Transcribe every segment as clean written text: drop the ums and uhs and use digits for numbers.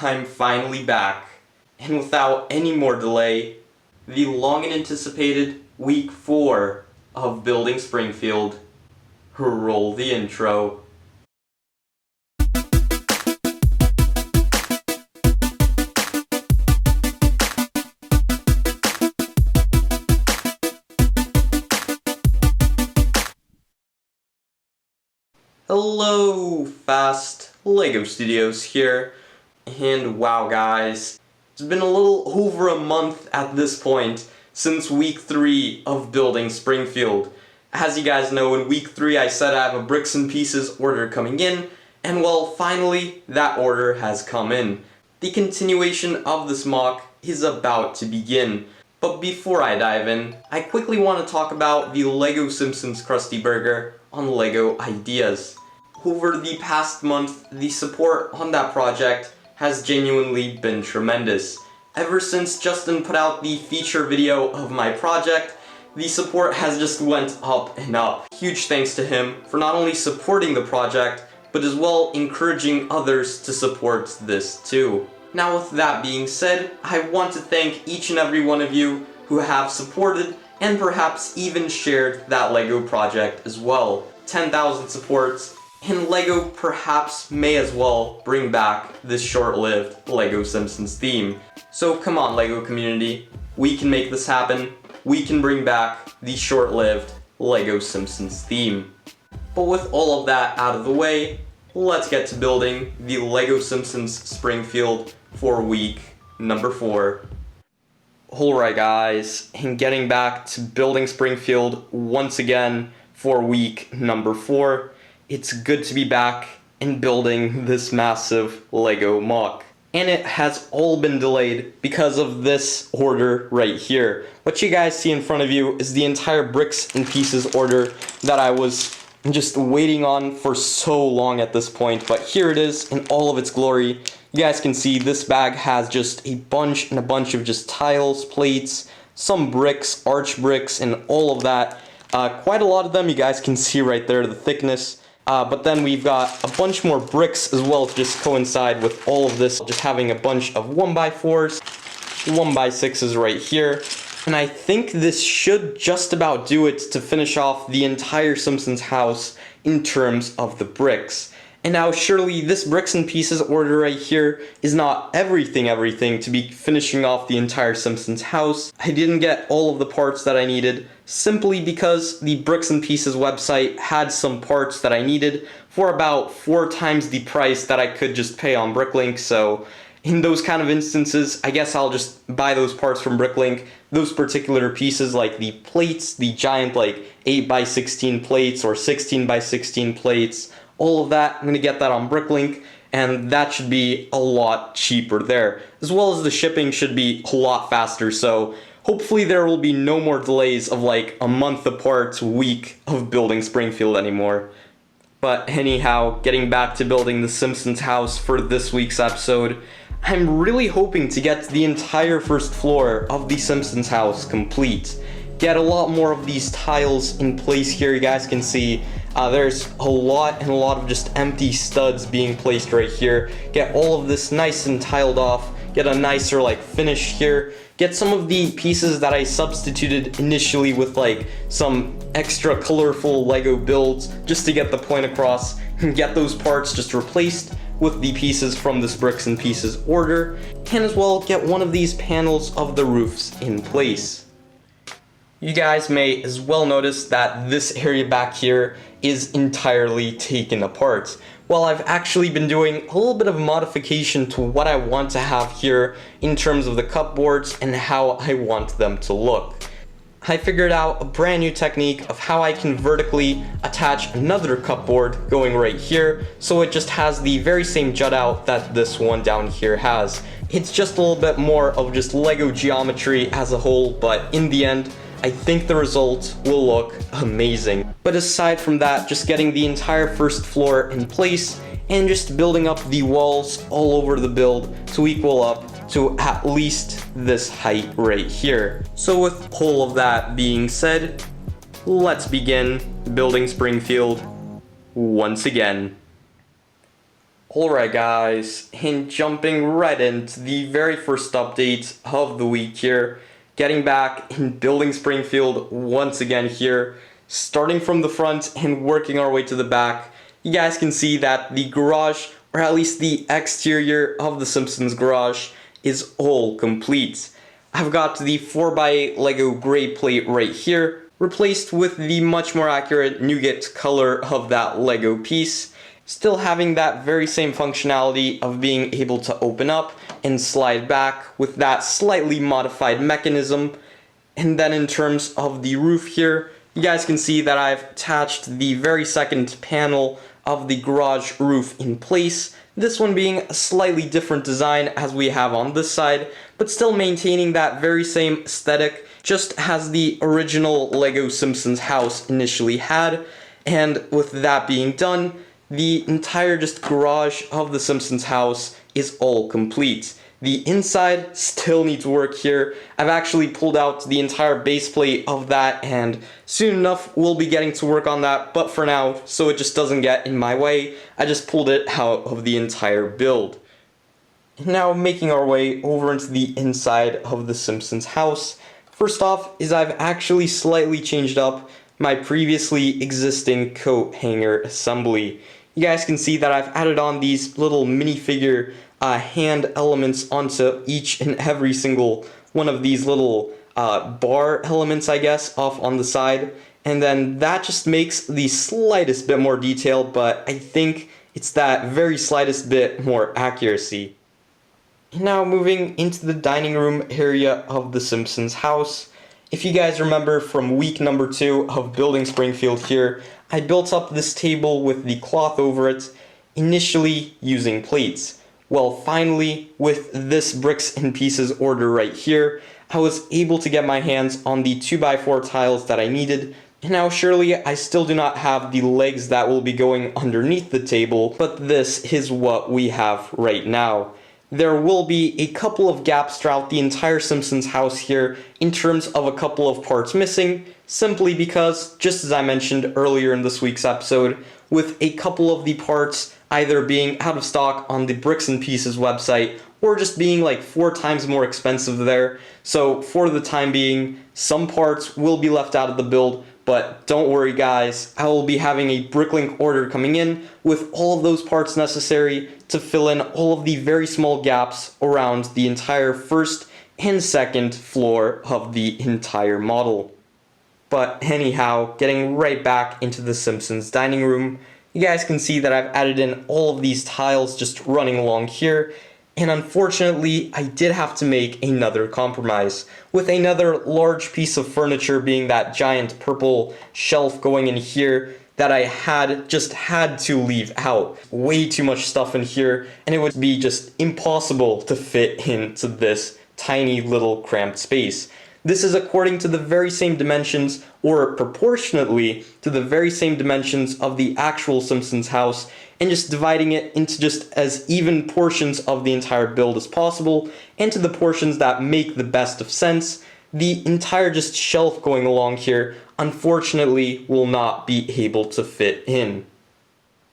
I'm finally back, and without any more delay, the long and anticipated week 4 of Building Springfield. Roll the intro. Hello, Fast LEGO Studios here, and wow guys, it's been a little over a month at this point since week 3 of Building Springfield. As you guys know, in week 3 I said I have a bricks and pieces order coming in, and well, finally that order has come in. The continuation of this mock is about to begin, but before I dive in, I quickly want to talk about the LEGO Simpsons Krusty Burger on LEGO Ideas. Over the past month, the support on that project has genuinely been tremendous. Ever since Justin put out the feature video of my project, the support has just went up and up. Huge thanks to him for not only supporting the project, but as well encouraging others to support this too. Now with that being said, I want to thank each and every one of you who have supported and perhaps even shared that LEGO project as well. 10,000 supports, and LEGO perhaps may as well bring back this short-lived LEGO Simpsons theme. So come on LEGO community, we can make this happen. We can bring back the short-lived LEGO Simpsons theme. But with all of that out of the way, let's get to building the LEGO Simpsons Springfield for week number 4. Alright guys, and getting back to Building Springfield once again for week number 4, it's good to be back and building this massive LEGO mock. And it has all been delayed because of this order right here. What you guys see in front of you is the entire bricks and pieces order that I was just waiting on for so long at this point, but here it is in all of its glory. You guys can see this bag has just a bunch of just tiles, plates, some bricks, arch bricks, and all of that. Quite a lot of them, you guys can see right there, the thickness. But then we've got a bunch more bricks as well to just coincide with all of this, just having a bunch of 1x4s, 1x6s right here. And I think this should just about do it to finish off the entire Simpsons house in terms of the bricks. And now surely this bricks and pieces order right here is not everything to be finishing off the entire Simpsons house. I didn't get all of the parts that I needed simply because the bricks and pieces website had some parts that I needed for about 4 times the price that I could just pay on Bricklink. So in those kind of instances, I guess I'll just buy those parts from Bricklink. Those particular pieces like the plates, the giant like 8x16 plates or 16x16 plates, all of that, I'm going to get that on Bricklink, and that should be a lot cheaper there. As well as the shipping should be a lot faster, so hopefully there will be no more delays of like a month apart week of Building Springfield anymore. But anyhow, getting back to building the Simpsons house for this week's episode, I'm really hoping to get the entire first floor of the Simpsons house complete. Get a lot more of these tiles in place here. You guys can see there's a lot of just empty studs being placed right here. Get all of this nice and tiled off. Get a nicer like finish here. Get some of the pieces that I substituted initially with like some extra colorful LEGO builds just to get the point across. And get those parts just replaced with the pieces from this bricks and pieces order. And as well get one of these panels of the roofs in place. You guys may as well notice that this area back here is entirely taken apart. Well, I've actually been doing a little bit of modification to what I want to have here in terms of the cupboards and how I want them to look. I figured out a brand new technique of how I can vertically attach another cupboard going right here, so it just has the very same jut out that this one down here has. It's just a little bit more of just LEGO geometry as a whole, but in the end, I think the result will look amazing. But aside from that, just getting the entire first floor in place and just building up the walls all over the build to equal up to at least this height right here. So with all of that being said, let's begin Building Springfield once again. Alright guys, and jumping right into the very first update of the week here, getting back in building Springfield once again here, starting from the front and working our way to the back. You guys can see that the garage, or at least the exterior of the Simpsons garage, is all complete. I've got the 4x8 Lego gray plate right here, replaced with the much more accurate nougat color of that Lego piece, still having that very same functionality of being able to open up and slide back with that slightly modified mechanism. And then in terms of the roof here, you guys can see that I've attached the very second panel of the garage roof in place, this one being a slightly different design as we have on this side, but still maintaining that very same aesthetic, just as the original Lego Simpsons house initially had. And with that being done, the entire just garage of the Simpsons house is all complete. The inside still needs work here. I've actually pulled out the entire base plate of that, and soon enough we'll be getting to work on that, but for now, so it just doesn't get in my way, I just pulled it out of the entire build. Now making our way over into the inside of the Simpsons house. First off is I've actually slightly changed up my previously existing coat hanger assembly. You guys can see that I've added on these little minifigure hand elements onto each and every single one of these little bar elements, I guess, off on the side. And then that just makes the slightest bit more detail, but I think it's that very slightest bit more accuracy. Now moving into the dining room area of the Simpsons house. If you guys remember from week number 2 of building Springfield here, I built up this table with the cloth over it, initially using plates. Well, finally, with this bricks and pieces order right here, I was able to get my hands on the 2x4 tiles that I needed. Now surely I still do not have the legs that will be going underneath the table, but this is what we have right now. There will be a couple of gaps throughout the entire Simpsons house here in terms of a couple of parts missing, simply because, just as I mentioned earlier in this week's episode, with a couple of the parts either being out of stock on the Bricks and Pieces website or just being like 4 times more expensive there. So for the time being, some parts will be left out of the build, but don't worry guys, I will be having a Bricklink order coming in with all of those parts necessary to fill in all of the very small gaps around the entire first and second floor of the entire model. But anyhow, getting right back into the Simpsons dining room, you guys can see that I've added in all of these tiles just running along here, and unfortunately I did have to make another compromise, with another large piece of furniture being that giant purple shelf going in here that I had to leave out. Way too much stuff in here, and it would be just impossible to fit into this tiny little cramped space. This is according to the very same dimensions, or proportionately to the very same dimensions of the actual Simpsons house, and just dividing it into just as even portions of the entire build as possible, and to the portions that make the best of sense. The entire just shelf going along here, unfortunately, will not be able to fit in.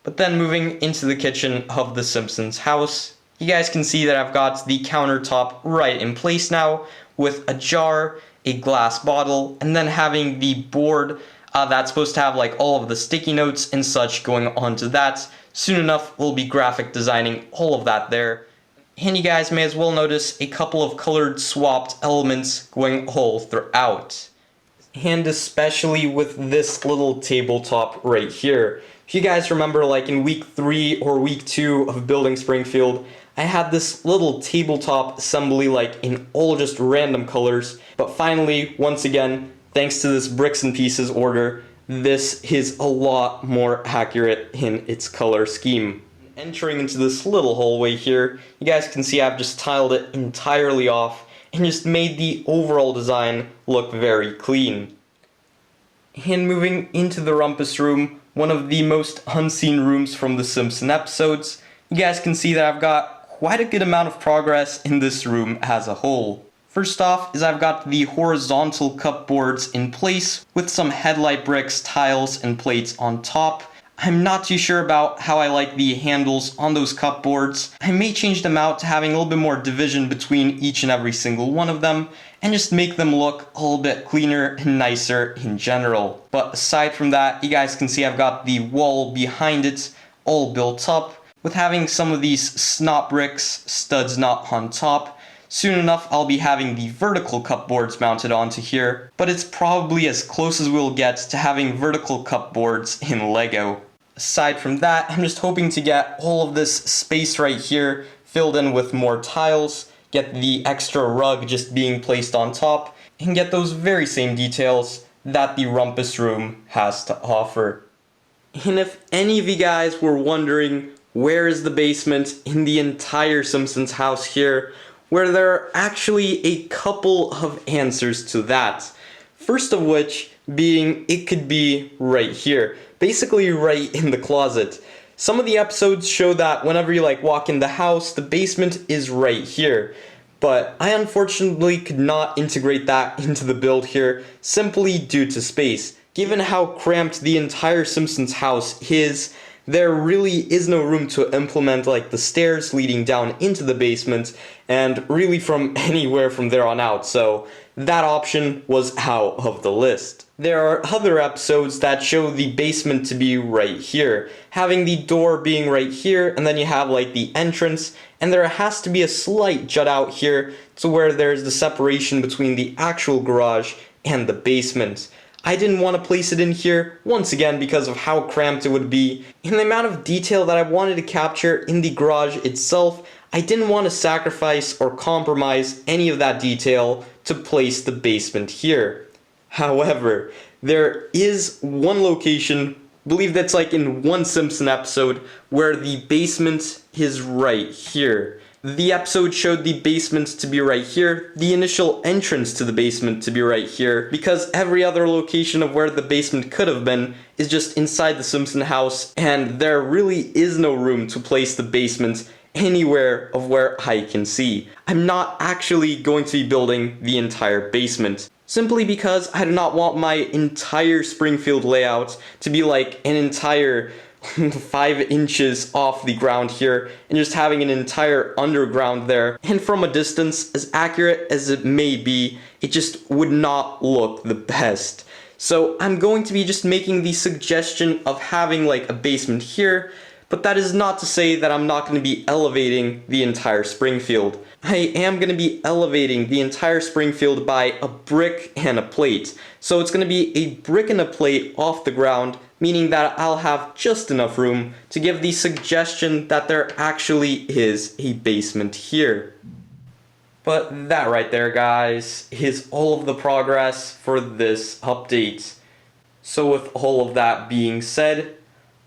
But then moving into the kitchen of the Simpsons house, you guys can see that I've got the countertop right in place now, with a jar, a glass bottle, and then having the board that's supposed to have like all of the sticky notes and such going onto that. Soon enough, we'll be graphic designing all of that there. And you guys may as well notice a couple of colored swapped elements going all throughout. And especially with this little tabletop right here. If you guys remember, like in week 3 or week 2 of building Springfield, I had this little tabletop assembly like in all just random colors, but finally, once again, thanks to this Bricks and Pieces order, this is a lot more accurate in its color scheme. Entering into this little hallway here, you guys can see I've just tiled it entirely off and just made the overall design look very clean. And moving into the rumpus room, one of the most unseen rooms from the Simpsons episodes, you guys can see that I've got quite a good amount of progress in this room as a whole. First off is I've got the horizontal cupboards in place with some headlight bricks, tiles, and plates on top. I'm not too sure about how I like the handles on those cupboards. I may change them out to having a little bit more division between each and every single one of them, and just make them look a little bit cleaner and nicer in general. But aside from that, you guys can see I've got the wall behind it all built up, with having some of these snot bricks studs not on top. Soon enough, I'll be having the vertical cupboards mounted onto here, but it's probably as close as we'll get to having vertical cupboards in Lego. Aside from that, I'm just hoping to get all of this space right here filled in with more tiles, get the extra rug just being placed on top, and get those very same details that the rumpus room has to offer. And if any of you guys were wondering where is the basement in the entire Simpsons house here, where there are actually a couple of answers to that. First of which being it could be right here, basically right in the closet. Some of the episodes show that whenever you walk in the house, the basement is right here. But I unfortunately could not integrate that into the build here simply due to space. Given how cramped the entire Simpsons house is, there really is no room to implement the stairs leading down into the basement, and really from anywhere from there on out, so that option was out of the list. There are other episodes that show the basement to be right here, having the door being right here, and then you have the entrance, and there has to be a slight jut out here to where there's the separation between the actual garage and the basement. I didn't want to place it in here, once again because of how cramped it would be, and the amount of detail that I wanted to capture in the garage itself. I didn't want to sacrifice or compromise any of that detail to place the basement here. However, there is one location, I believe that's in one Simpson episode, where the basement is right here. The episode showed the basement to be right here, the initial entrance to the basement to be right here, because every other location of where the basement could have been is just inside the Simpson house, and there really is no room to place the basement anywhere of where I can see. I'm not actually going to be building the entire basement, simply because I do not want my entire Springfield layout to be an entire 5 inches off the ground here and just having an entire underground there, and from a distance, as accurate as it may be, it just would not look the best. So I'm going to be just making the suggestion of having a basement here, but that is not to say that I'm not going to be elevating the entire Springfield. I am going to be elevating the entire Springfield by a brick and a plate. So it's going to be a brick and a plate off the ground, meaning that I'll have just enough room to give the suggestion that there actually is a basement here. But that right there, guys, is all of the progress for this update. So with all of that being said,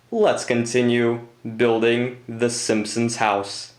let's continue building the Simpsons house.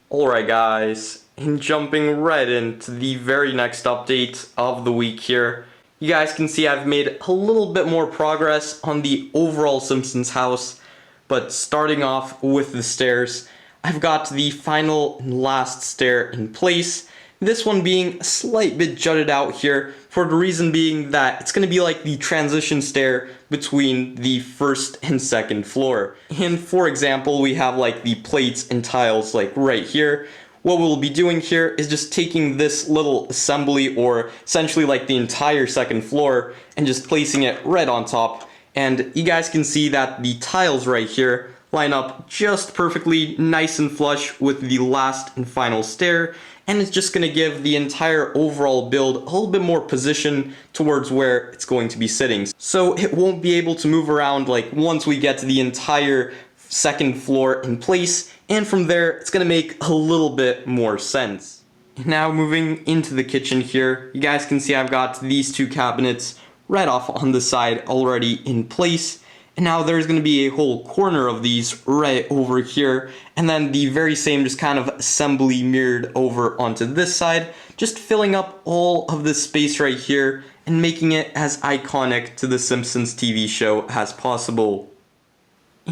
Alright guys, and jumping right into the very next update of the week here, you guys can see I've made a little bit more progress on the overall Simpsons house, but starting off with the stairs, I've got the final and last stair in place, this one being a slight bit jutted out here, for the reason being that it's going to be the transition stair between the first and second floor. And for example, we have the plates and tiles right here. What we'll be doing here is just taking this little assembly, or essentially the entire second floor, and just placing it right on top. And you guys can see that the tiles right here line up just perfectly, nice and flush with the last and final stair, and it's just going to give the entire overall build a little bit more position towards where it's going to be sitting. So it won't be able to move around once we get to the entire second floor in place, and from there it's going to make a little bit more sense. Now moving into the kitchen here, you guys can see I've got these two cabinets right off on the side already in place. And now there's going to be a whole corner of these right over here, and then the very same just kind of assembly mirrored over onto this side, just filling up all of this space right here and making it as iconic to the Simpsons TV show as possible.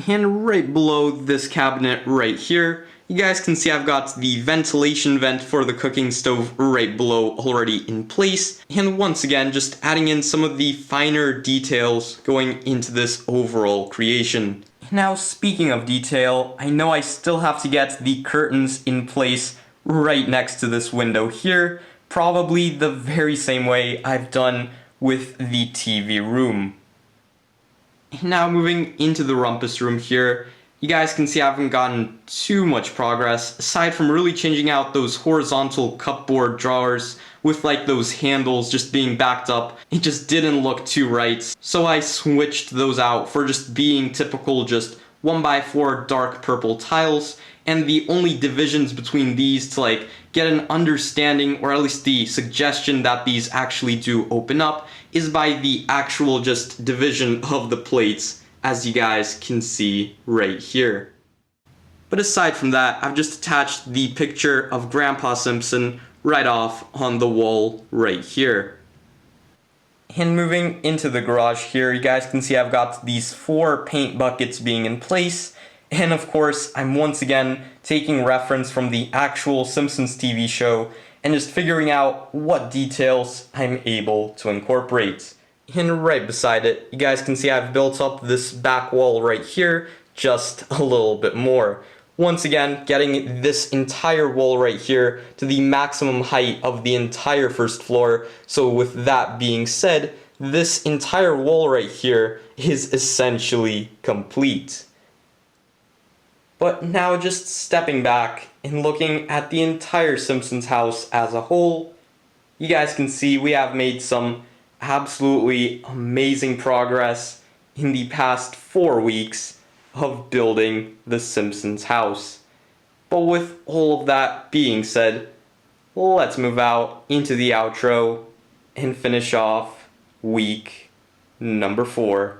And right below this cabinet right here, you guys can see I've got the ventilation vent for the cooking stove right below already in place. And once again, just adding in some of the finer details going into this overall creation. Now, speaking of detail, I know I still have to get the curtains in place right next to this window here, probably the very same way I've done with the TV room. Now moving into the rumpus room here, you guys can see I haven't gotten too much progress, aside from really changing out those horizontal cupboard drawers with like those handles just being backed up. It just didn't look too right, so I switched those out for just being typical just 1x4 dark purple tiles, and the only divisions between these to like get an understanding, or at least the suggestion that these actually do open up, is by the actual just division of the plates, as you guys can see right here. But aside from that, I've just attached the picture of Grandpa Simpson right off on the wall right here. And moving into the garage here, you guys can see I've got these 4 paint buckets being in place. And of course, I'm once again taking reference from the actual Simpsons TV show and just figuring out what details I'm able to incorporate. And right beside it, you guys can see I've built up this back wall right here just a little bit more. Once again, getting this entire wall right here to the maximum height of the entire first floor. So with that being said, this entire wall right here is essentially complete. But now just stepping back and looking at the entire Simpsons house as a whole, you guys can see we have made some absolutely amazing progress in the past 4 weeks of building the Simpsons house. But with all of that being said, let's move out into the outro and finish off week number 4.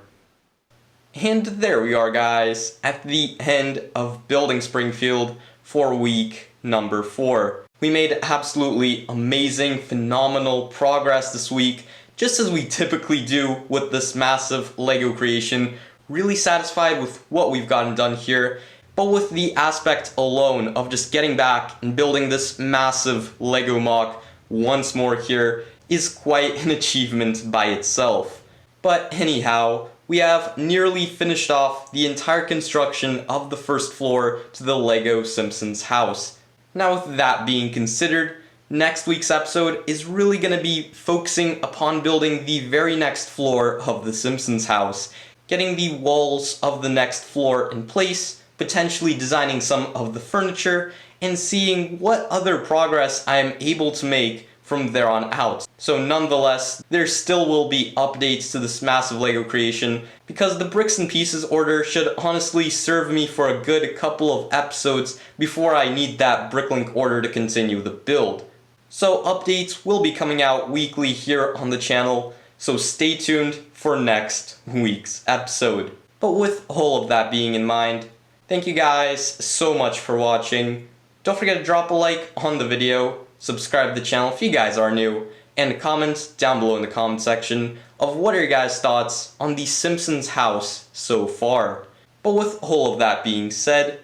And there we are, guys, at the end of building Springfield for week number 4. We made absolutely amazing, phenomenal progress this week, just as we typically do with this massive Lego creation. Really satisfied with what we've gotten done here, but with the aspect alone of just getting back and building this massive Lego mock once more here is quite an achievement by itself. But anyhow, we have nearly finished off the entire construction of the first floor to the Lego Simpsons house. Now, with that being considered, next week's episode is really going to be focusing upon building the very next floor of the Simpsons house, getting the walls of the next floor in place, potentially designing some of the furniture, and seeing what other progress I am able to make from there on out. So nonetheless, there still will be updates to this massive Lego creation, because the bricks and pieces order should honestly serve me for a good couple of episodes before I need that bricklink order to continue the build. So updates will be coming out weekly here on the channel, so stay tuned for next week's episode. But with all of that being in mind, thank you guys so much for watching. Don't forget to drop a like on the video, subscribe to the channel if you guys are new, and comment down below in the comment section of what are your guys' thoughts on the Simpsons house so far. But with all of that being said,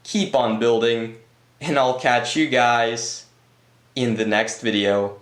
keep on building, and I'll catch you guys in the next video.